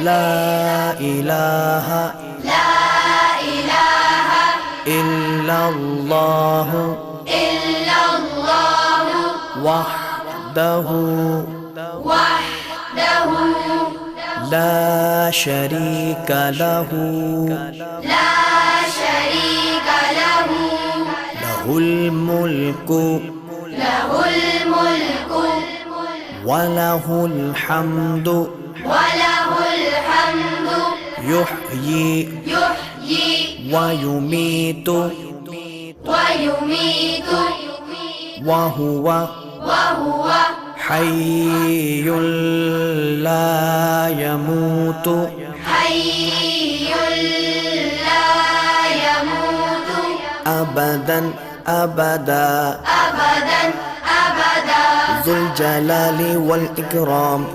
لا إله إلا الله وحده لا شريك له له الملك وله الحمد يحيي ويميت وهو حي لا يموت أبدا أبدا ذو الجلال والإكرام